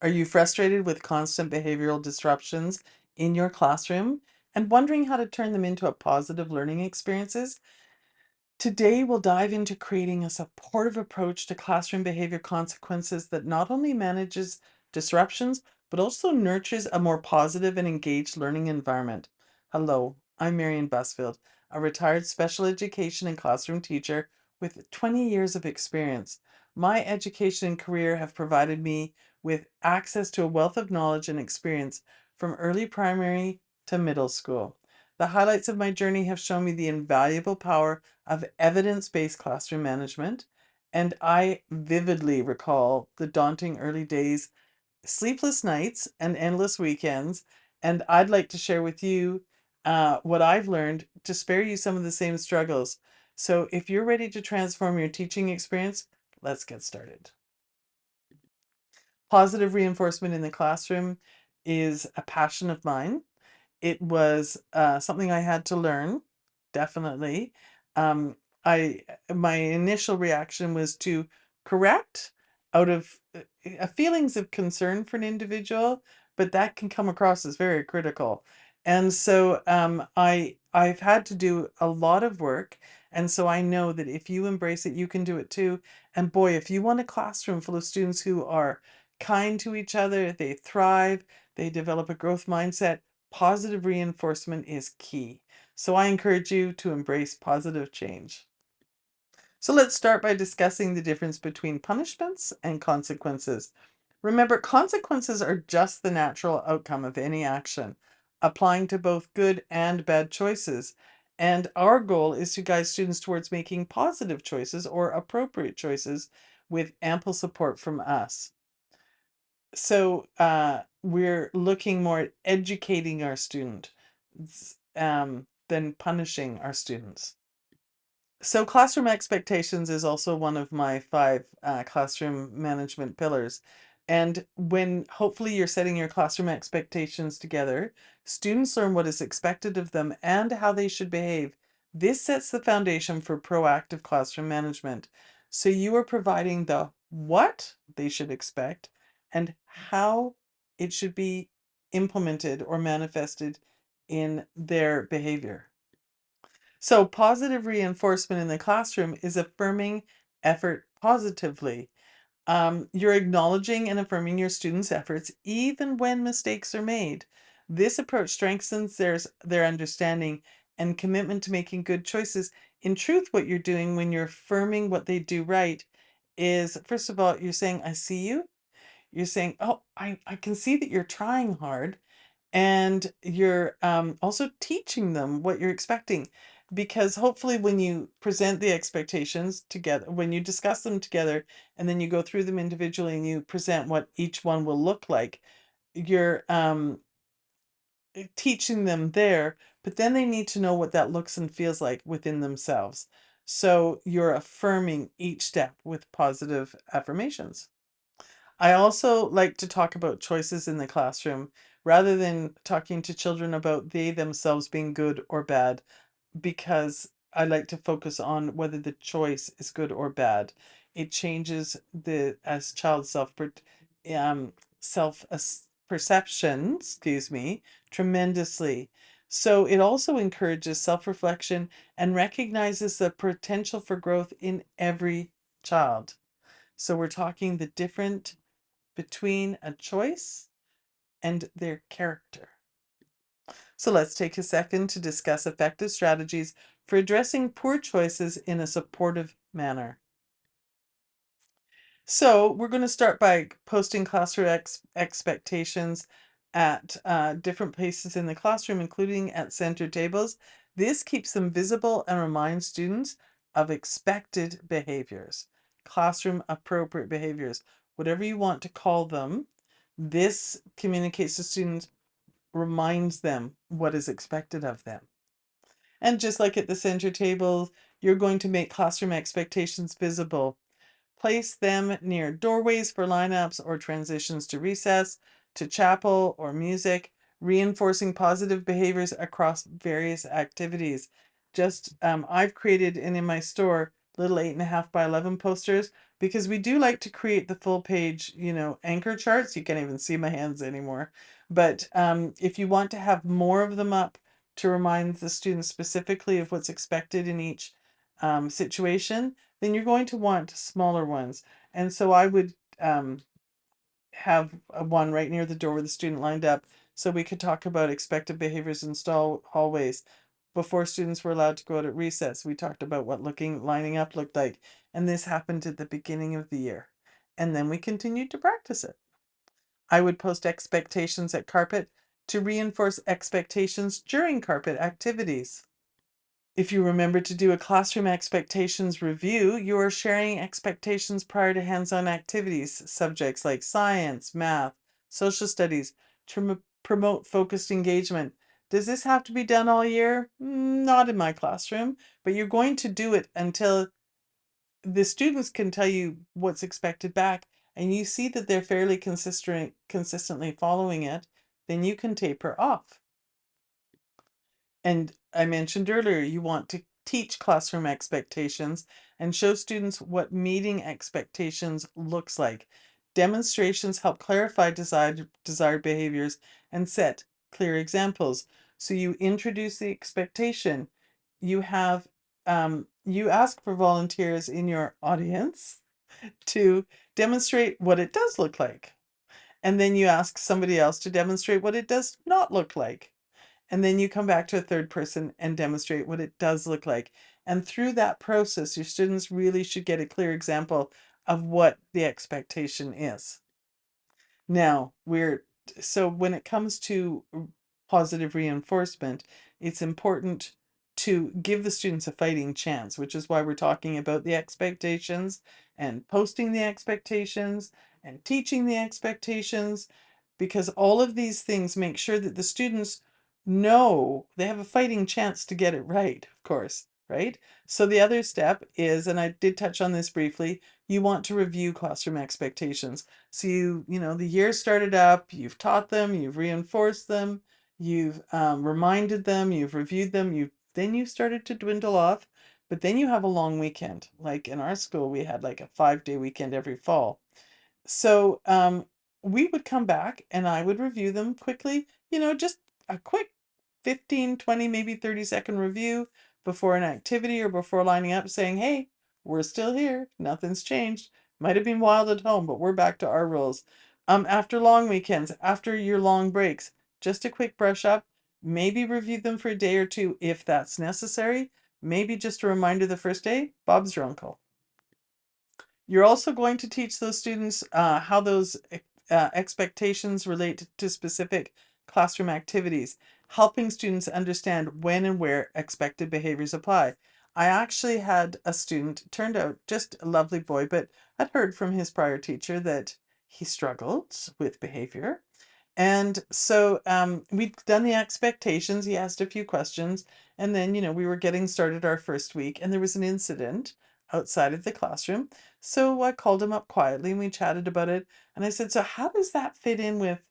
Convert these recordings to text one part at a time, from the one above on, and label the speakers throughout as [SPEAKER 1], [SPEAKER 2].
[SPEAKER 1] Are you frustrated with constant behavioral disruptions in your classroom and wondering how to turn them into a positive learning experiences? Today, we'll dive into creating a supportive approach to classroom behavior consequences that not only manages disruptions, but also nurtures a more positive and engaged learning environment. Hello, I'm Marion Busfield, a retired special education and classroom teacher with 20 years of experience. My education and career have provided me with access to a wealth of knowledge and experience from early primary to middle school. The highlights of my journey have shown me the invaluable power of evidence-based classroom management, and I vividly recall the daunting early days, sleepless nights, and endless weekends. And I'd like to share with you what I've learned to spare you some of the same struggles. So if you're ready to transform your teaching experience, let's get started. Positive reinforcement in the classroom is a passion of mine. It was something I had to learn, definitely. Um, my initial reaction was to correct out of feelings of concern for an individual, but that can come across as very critical. And so I've had to do a lot of work, and so I know that if you embrace it, you can do it too. And boy, if you want a classroom full of students who are kind to each other, they thrive, they develop a growth mindset, positive reinforcement is key. So I encourage you to embrace positive change. So let's start by discussing the difference between punishments and consequences. Remember, consequences are just the natural outcome of any action, applying to both good and bad choices. And our goal is to guide students towards making positive choices or appropriate choices with ample support from us. So we're looking more at educating our student than punishing our students. So classroom expectations is also one of my five classroom management pillars. And when hopefully you're setting your classroom expectations together, students learn what is expected of them and how they should behave. This sets the foundation for proactive classroom management. So you are providing the what they should expect and how it should be implemented or manifested in their behavior. So positive reinforcement in the classroom is affirming effort positively. You're acknowledging and affirming your students' efforts even when mistakes are made. This approach strengthens their understanding and commitment to making good choices. In truth, what you're doing when you're affirming what they do right is, first of all, you're saying, I see you. You're saying, oh, I can see that you're trying hard. And you're also teaching them what you're expecting. Because hopefully, when you present the expectations together, when you discuss them together, and then you go through them individually and you present what each one will look like, you're teaching them there, but then they need to know what that looks and feels like within themselves. So you're affirming each step with positive affirmations. I also like to talk about choices in the classroom rather than talking to children about they themselves being good or bad, because I like to focus on whether the choice is good or bad. It changes the as child um perception, excuse me, tremendously. So it also encourages self-reflection and recognizes the potential for growth in every child. So we're talking the different between a choice and their character. So let's take a second to discuss effective strategies for addressing poor choices in a supportive manner. So we're going to start by posting classroom expectations at different places in the classroom, including at center tables. This keeps them visible and reminds students of expected behaviors, classroom appropriate behaviors, whatever you want to call them. This communicates to students, reminds them what is expected of them. And just like at the center table, you're going to make classroom expectations visible. Place them near doorways for lineups or transitions to recess, to chapel or music, reinforcing positive behaviors across various activities. Just I've created, and in my store, little 8.5 by 11 posters, because we do like to create the full page, anchor charts. You can't even see my hands anymore. But if you want to have more of them up to remind the students specifically of what's expected in each situation, then you're going to want smaller ones. And so I would have one right near the door with the student lined up, so we could talk about expected behaviors in stall hallways. Before students were allowed to go out at recess, we talked about what lining up looked like. And this happened at the beginning of the year. And then we continued to practice it. I would post expectations at carpet to reinforce expectations during carpet activities. If you remember to do a classroom expectations review, you are sharing expectations prior to hands-on activities, subjects like science, math, social studies, to promote focused engagement. Does this have to be done all year? Not in my classroom, but you're going to do it until the students can tell you what's expected back, and you see that they're fairly consistently following it, then you can taper off. And I mentioned earlier, you want to teach classroom expectations and show students what meeting expectations looks like. Demonstrations help clarify desired behaviors and set clear examples. So you introduce the expectation. You have you ask for volunteers in your audience to demonstrate what it does look like. And then you ask somebody else to demonstrate what it does not look like. And then you come back to a third person and demonstrate what it does look like. And through that process, your students really should get a clear example of what the expectation is. Now, so when it comes to positive reinforcement, it's important to give the students a fighting chance, which is why we're talking about the expectations and posting the expectations and teaching the expectations, because all of these things make sure that the students know they have a fighting chance to get it right, of course, right? So the other step is, and I did touch on this briefly, you want to review classroom expectations. So the year started up, you've taught them, you've reinforced them, you've reminded them, you've reviewed them, then you started to dwindle off, but then you have a long weekend. Like in our school, we had like a 5-day weekend every fall. So we would come back and I would review them quickly, just a quick 15, 20, maybe 30-second review before an activity or before lining up, saying, hey, we're still here. Nothing's changed. Might have been wild at home, but we're back to our rules. After long weekends, after your long breaks, just a quick brush up, maybe review them for a day or two if that's necessary. Maybe just a reminder the first day, Bob's your uncle. You're also going to teach those students how those expectations relate to specific classroom activities, helping students understand when and where expected behaviors apply. I actually had a student, turned out just a lovely boy, but I'd heard from his prior teacher that he struggled with behavior. And so we'd done the expectations. He asked a few questions, and then, we were getting started our first week, and there was an incident outside of the classroom. So I called him up quietly and we chatted about it. And I said, so how does that fit in with,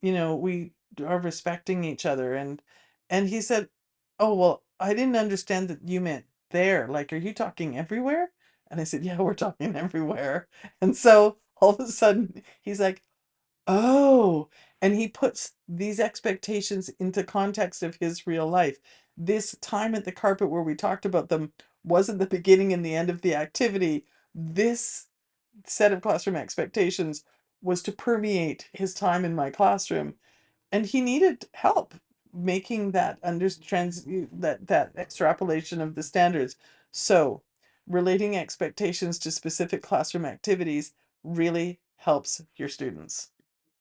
[SPEAKER 1] we are respecting each other? And he said, oh, well, I didn't understand that you meant there. Like, are you talking everywhere? And I said, yeah, we're talking everywhere. And so all of a sudden he's like, oh, and he puts these expectations into context of his real life. This time at the carpet where we talked about them wasn't the beginning and the end of the activity. This set of classroom expectations was to permeate his time in my classroom, and he needed help making that that extrapolation of the standards. So, relating expectations to specific classroom activities really helps your students.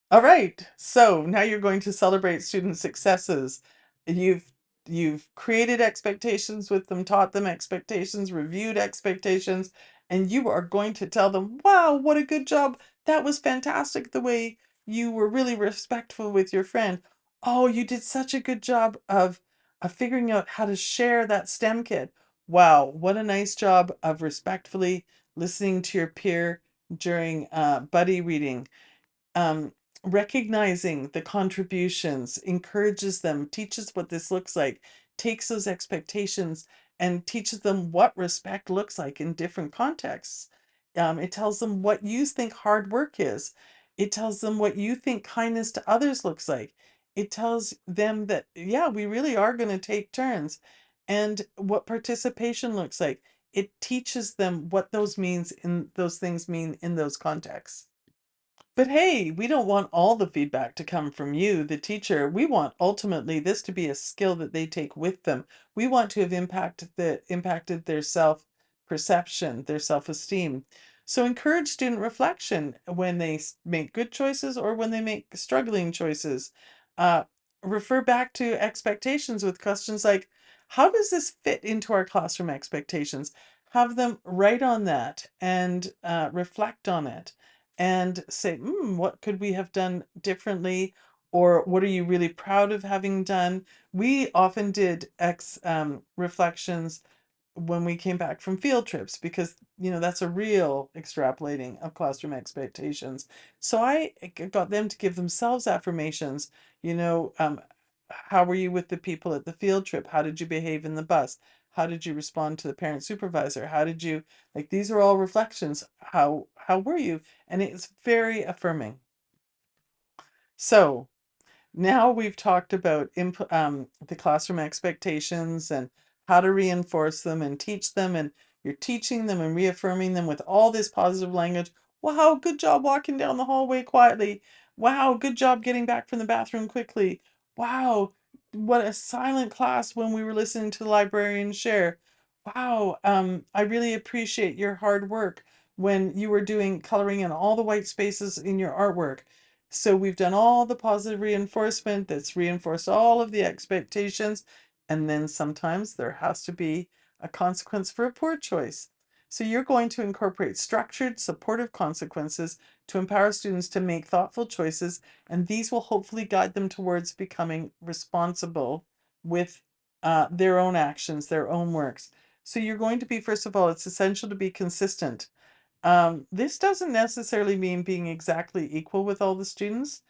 [SPEAKER 1] All right. So now you're going to celebrate student successes. You've you've created expectations with them, taught them expectations, reviewed expectations, and you are going to tell them, "Wow, what a good job. That was fantastic the way you were really respectful with your friend. Oh, you did such a good job of figuring out how to share that STEM kit. Wow, what a nice job of respectfully listening to your peer during buddy reading." um, Recognizing the contributions encourages them, teaches what this looks like, takes those expectations and teaches them what respect looks like in different contexts. It tells them what you think hard work is. It tells them what you think kindness to others looks like. It tells them that, yeah, we really are going to take turns, and what participation looks like. It teaches them what those things mean in those contexts. But hey, we don't want all the feedback to come from you, the teacher. We want ultimately this to be a skill that they take with them. We want to have impacted their self-perception, their self-esteem. So encourage student reflection when they make good choices or when they make struggling choices. Uh, Refer back to expectations with questions like, how does this fit into our classroom expectations? Have them write on that and reflect on it and say, what could we have done differently? Or what are you really proud of having done? We often did reflections when we came back from field trips because, that's a real extrapolating of classroom expectations. So I got them to give themselves affirmations. you know um, how were you with the people at the field trip? How did you behave in the bus? How did you respond to the parent supervisor? How did you, like, these are all reflections. How were you? And it's very affirming. So now we've talked about the classroom expectations and how to reinforce them and teach them, and you're teaching them and reaffirming them with all this positive language. Wow, good job walking down the hallway quietly. Wow, good job getting back from the bathroom quickly. Wow, what a silent class when we were listening to the librarian share. Wow, I really appreciate your hard work when you were doing coloring in all the white spaces in your artwork. So we've done all the positive reinforcement that's reinforced all of the expectations. And then sometimes there has to be a consequence for a poor choice. So you're going to incorporate structured, supportive consequences to empower students to make thoughtful choices. And these will hopefully guide them towards becoming responsible with their own actions, their own works. So you're going to be, first of all, it's essential to be consistent. This doesn't necessarily mean being exactly equal with all the students.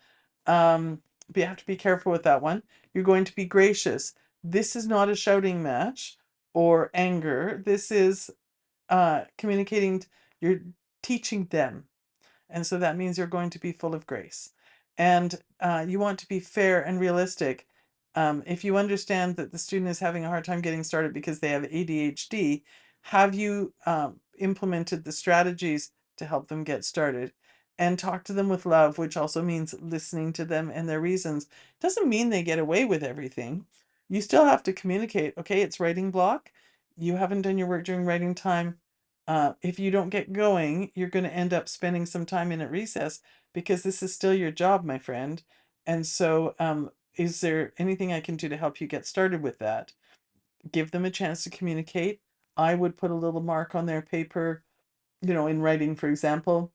[SPEAKER 1] But you have to be careful with that one. You're going to be gracious. This is not a shouting match or anger. This is communicating. You're teaching them, and so that means you're going to be full of grace. And you want to be fair and realistic. If you understand that the student is having a hard time getting started because they have ADHD, have you implemented the strategies to help them get started? And talk to them with love, which also means listening to them and their reasons. Doesn't mean they get away with everything. You still have to communicate. Okay, it's writing block. You haven't done your work during writing time. If you don't get going, you're going to end up spending some time in at recess because this is still your job, my friend. And so, is there anything I can do to help you get started with that? Give them a chance to communicate. I would put a little mark on their paper, in writing, for example,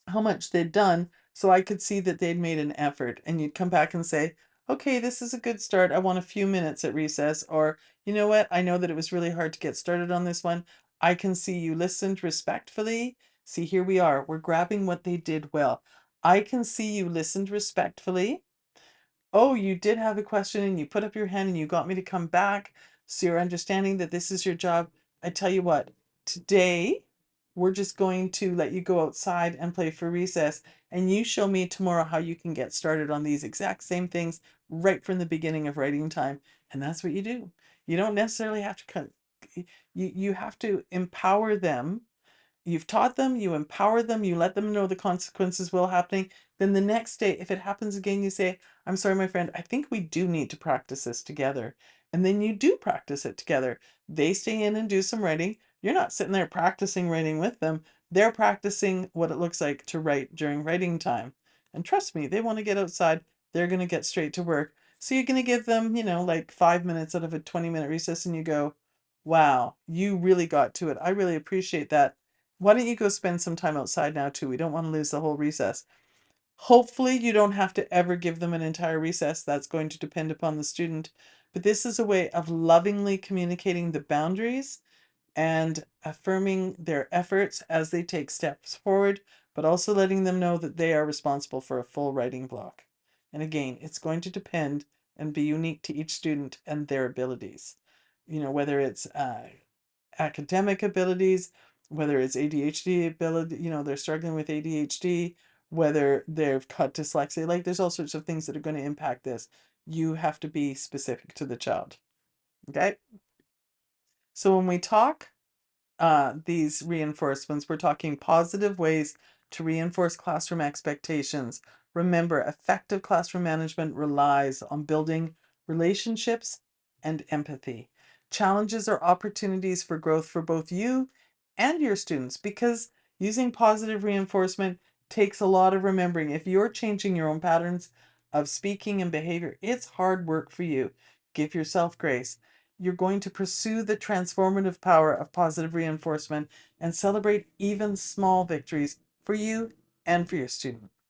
[SPEAKER 1] how much they'd done so I could see that they'd made an effort. And you'd come back and say, okay, this is a good start. I want a few minutes at recess. Or, you know what? I know that it was really hard to get started on this one. I can see you listened respectfully. See, here we are. We're grabbing what they did well. I can see you listened respectfully. Oh, you did have a question and you put up your hand and you got me to come back. So you're understanding that this is your job. I tell you what, today we're just going to let you go outside and play for recess. And you show me tomorrow how you can get started on these exact same things right from the beginning of writing time. And that's what you do. You don't necessarily have to you have to empower them. You've taught them, you empower them, you let them know the consequences will happening. Then the next day, if it happens again, you say, I'm sorry, my friend, I think we do need to practice this together. And then you do practice it together. They stay in and do some writing. You're not sitting there practicing writing with them. They're practicing what it looks like to write during writing time. And trust me, they want to get outside. They're going to get straight to work. So you're going to give them, like 5 minutes out of a 20-minute recess, and you go, wow, you really got to it. I really appreciate that. Why don't you go spend some time outside now too? We don't want to lose the whole recess. Hopefully you don't have to ever give them an entire recess. That's going to depend upon the student. But this is a way of lovingly communicating the boundaries and affirming their efforts as they take steps forward, but also letting them know that they are responsible for a full writing block. And again, it's going to depend and be unique to each student and their abilities. whether it's academic abilities, whether it's ADHD ability, they're struggling with ADHD, whether they've got dyslexia, like there's all sorts of things that are going to impact this. You have to be specific to the child. Okay. So when we talk these reinforcements, we're talking positive ways to reinforce classroom expectations. Remember, effective classroom management relies on building relationships and empathy. Challenges are opportunities for growth for both you and your students, because using positive reinforcement takes a lot of remembering. If you're changing your own patterns of speaking and behavior, it's hard work for you. Give yourself grace. You're going to pursue the transformative power of positive reinforcement and celebrate even small victories for you and for your student.